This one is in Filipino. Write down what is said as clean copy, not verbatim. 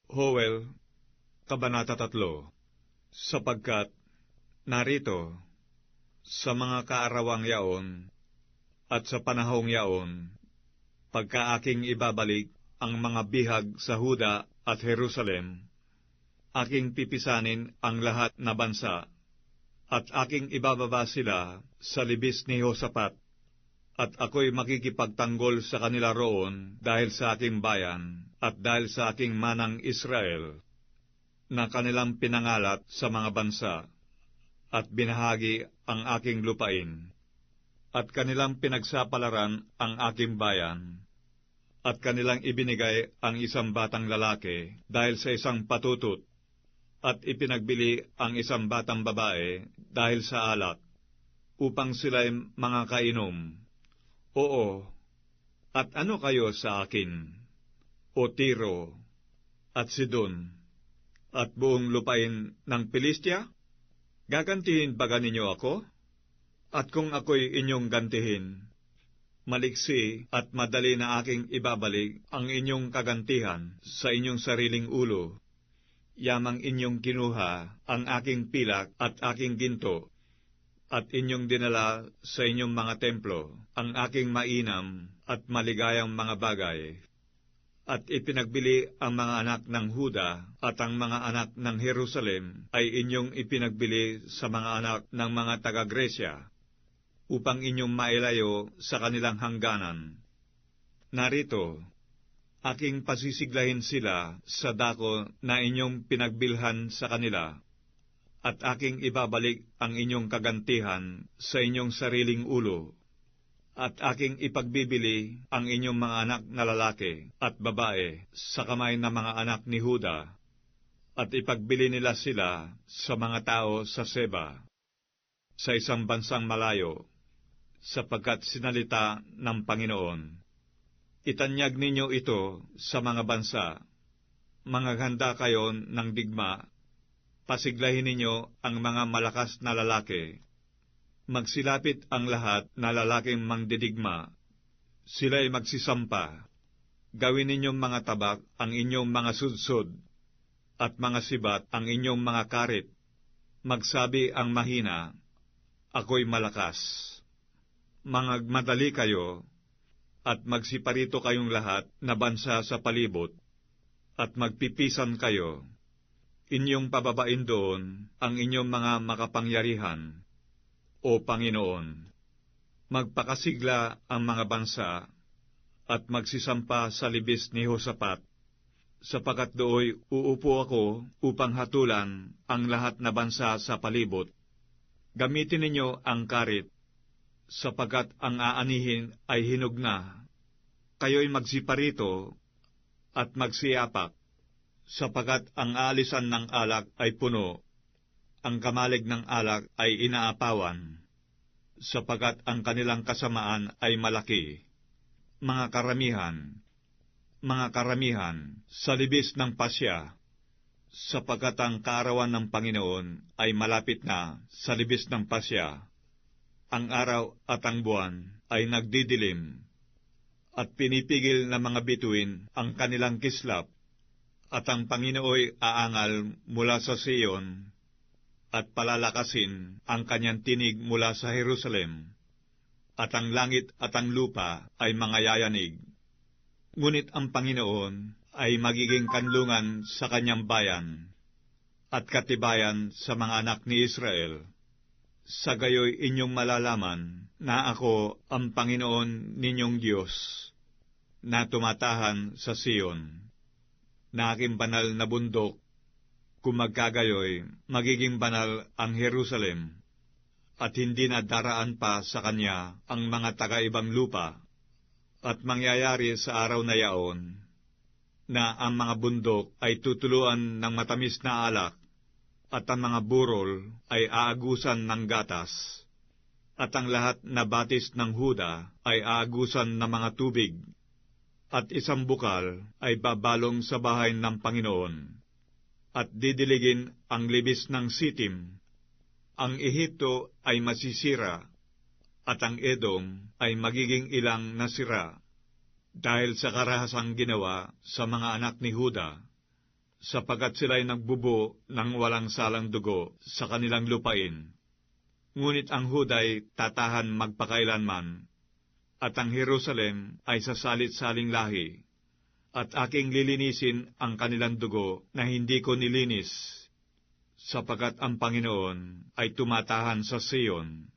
Joel, Kabanata 3. Sapagkat, narito, sa mga kaarawang yaon, at sa panahong yaon, pagka aking ibabalik ang mga bihag sa Huda at Jerusalem, aking pipisanin ang lahat na bansa, at aking ibababa sila sa libis ni Josaphat, at ako'y makikipagtanggol sa kanila roon dahil sa aking bayan, at dahil sa aking manang Israel, na kanilang pinangalat sa mga bansa, at binahagi ang aking lupain, at kanilang pinagsapalaran ang aking bayan, at kanilang ibinigay ang isang batang lalaki dahil sa isang patutot, at ipinagbili ang isang batang babae dahil sa alak, upang sila'y mga kainom. Oo, at ano kayo sa akin, O Tiro, at Sidon, at buong lupain ng Pilistia? Gagantihin ba ninyo ako? At kung ako'y inyong gantihin, maliksi at madali na aking ibabalik ang inyong kagantihan sa inyong sariling ulo. Yamang inyong kinuha ang aking pilak at aking ginto, at inyong dinala sa inyong mga templo ang aking mainam at maligayang mga bagay, at ipinagbili ang mga anak ng Huda at ang mga anak ng Jerusalem ay inyong ipinagbili sa mga anak ng mga taga-Gresya, upang inyong mailayo sa kanilang hangganan. Narito, aking pasisiglahin sila sa dako na inyong pinagbilhan sa kanila, at aking ibabalik ang inyong kagantihan sa inyong sariling ulo, at aking ipagbibili ang inyong mga anak na lalaki at babae sa kamay ng mga anak ni Huda, at ipagbili nila sila sa mga tao sa Seba, sa isang bansang malayo, sapagkat sinalita ng Panginoon. Itanyag ninyo ito sa mga bansa, mangaghanda kayo ng digma, pasiglahin ninyo ang mga malakas na lalaki. Magsilapit ang lahat na lalaking mangdidigma, sila'y magsisampa. Gawin ninyong mga tabak ang inyong mga sudsod, at mga sibat ang inyong mga karit. Magsabi ang mahina, ako'y malakas. Mangagmadali kayo, at magsiparito kayong lahat na bansa sa palibot, at magpipisan kayo. Inyong pababain doon ang inyong mga makapangyarihan, O Panginoon. Magpakasigla ang mga bansa, at magsisampa sa libis ni Josaphat, sapagkat dooy uupo ako upang hatulan ang lahat na bansa sa palibot. Gamitin ninyo ang karit, sapagkat ang aanihin ay hinog na. Kayo'y magsiparito at magsiyapak, sapagkat ang aalisan ng alak ay puno, ang kamalig ng alak ay inaapawan, sapagkat ang kanilang kasamaan ay malaki. Mga karamihan, sa libis ng pasya, sapagkat ang kaarawan ng Panginoon ay malapit na sa libis ng pasya. Ang araw at ang buwan ay nagdidilim, at pinipigil ng mga bituin ang kanilang kislap, at ang Panginooy aangal mula sa Sion, at palalakasin ang kanyang tinig mula sa Jerusalem, at ang langit at ang lupa ay mga yayanig. Ngunit ang Panginoon ay magiging kanlungan sa kanyang bayan, at katibayan sa mga anak ni Israel. Sa gayoy inyong malalaman na ako ang Panginoon ninyong Diyos, na tumatahan sa Sion, na aking banal na bundok. Kung magkagayoy, magiging banal ang Jerusalem, at hindi na daraan pa sa kanya ang mga taga-ibang lupa. At mangyayari sa araw na yaon, na ang mga bundok ay tutuluan ng matamis na alak, at ang mga burol ay aagusan ng gatas, at ang lahat na batis ng Huda ay aagusan ng mga tubig, at isang bukal ay babalong sa bahay ng Panginoon, at didiligin ang libis ng Sitim. Ang Ehipto ay masisira, at ang Edom ay magiging ilang na sira, dahil sa karahasang ginawa sa mga anak ni Huda. sapagkat sila'y nagbubo ng walang salang dugo sa kanilang lupain. Ngunit ang Huda'y tatahan magpakailanman, at ang Jerusalem ay sasalit-saling lahi, at aking lilinisin ang kanilang dugo na hindi ko nilinis, sapagkat ang Panginoon ay tumatahan sa Sion.